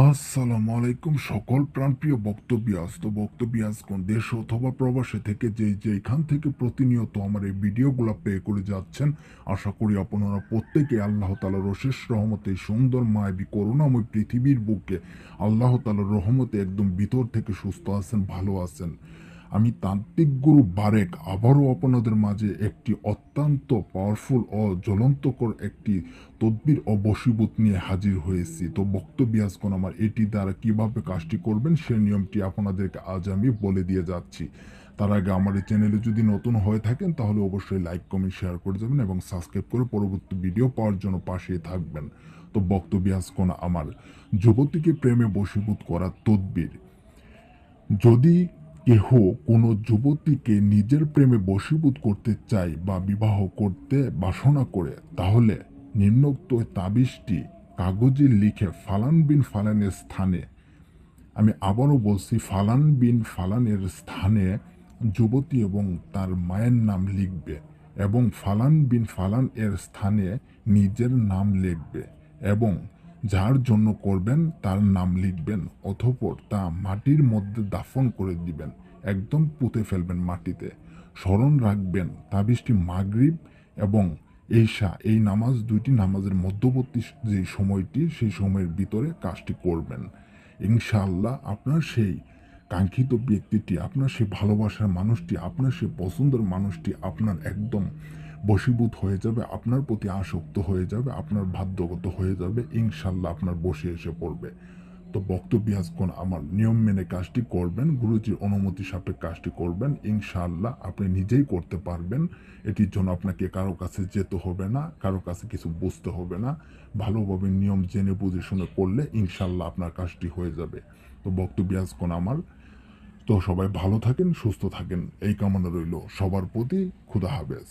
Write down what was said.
আসসালামু আলাইকুম সকল প্রাণপ্রিয় বক্তব্যাস কোন দেশ অথবা প্রবাসে থেকে যেখান থেকে প্রতিনিয়ত আমার এই ভিডিওগুলো প্লে করে যাচ্ছেন, আশা করি আপনারা প্রত্যেকে আল্লাহ তাআলার অশেষ রহমতে সুন্দর মায়াবী করুণাময় পৃথিবীর বুকে আল্লাহ তাআলার রহমতে একদম ভিতর থেকে সুস্থ আছেন, ভালো আছেন। আমি তান্ত্রিক গুরু বারেক আবারও আপনাদের মাঝে একটি অত্যন্ত পাওয়ারফুল ও জ্বলন্তকর একটি তদবির ও বশীভূত নিয়ে হাজির হয়েছি। তো বক্তব্যাসকন আমার এটি দ্বারা কিভাবে কাজটি করবেন সে নিয়মটি আপনাদেরকে আজ আমি বলে দিয়ে যাচ্ছি। তার আগে আমার এই চ্যানেলে যদি নতুন হয়ে থাকেন তাহলে অবশ্যই লাইক কমেন্ট শেয়ার করে যাবেন এবং সাবস্ক্রাইব করে পরবর্তী ভিডিও পাওয়ার জন্য পাশেই থাকবেন। তো বক্তব্যাসকন আমার যুবতীকে প্রেমে বশীভূত করা তদবির। যদি কেহ কোনো যুবতীকে নিজের প্রেমে বশীভূত করতে চায় বা বিবাহ করতে বাসনা করে, তাহলে নিম্নোক্ত তাবিজটি কাগজে লিখে ফালান বিন ফালানের স্থানে, আমি আবারও বলছি, ফালান বিন ফালানের স্থানে যুবতী এবং তার মায়ের নাম লিখবে এবং ফালান বিন ফালান এর স্থানে নিজের নাম লিখবে এবং যার জন্য করবেন তার নাম লিখবেন, অতঃপর তা মাটির মধ্যে দাফন করে দিবেন, একদম পুঁতে ফেলবেন মাটিতে। স্মরণ রাখবেন তাবিজটি মাগরিব এবং ঈশা এই নামাজ, দুইটি নামাজের মধ্যবর্তী যে সময়টি, সেই সময়ের ভিতরে কাজটি করবেন। ইনশাআল্লাহ আপনার সেই কাঙ্ক্ষিত ব্যক্তিটি, আপনার সেই ভালোবাসার মানুষটি, আপনার সেই পছন্দের মানুষটি আপনার একদম বশীভূত হয়ে যাবে, আপনার প্রতি আসক্ত হয়ে যাবে, আপনার বাধ্যগত হয়ে যাবে, ইনশাআল্লাহ আপনার বসে এসে পড়বে। তো বক্তব্যাসকন আমার নিয়ম মেনে কাজটি করবেন, গুরুজির অনুমতি সাপেক্ষে কাজটি করবেন, ইনশাআল্লাহ আপনি নিজেই করতে পারবেন। এটির জন্য আপনাকে কারো কাছে যেতে হবে না, কারো কাছে কিছু বুঝতে হবে না। ভালোভাবে নিয়ম জেনে বুঝে শুনে করলে ইনশাআল্লাহ আপনার কাজটি হয়ে যাবে। তো বক্তব্যাসকন আমার, তো সবাই ভালো থাকেন, সুস্থ থাকেন, এই কামনা রইল সবার প্রতি। খুদা হাফেজ।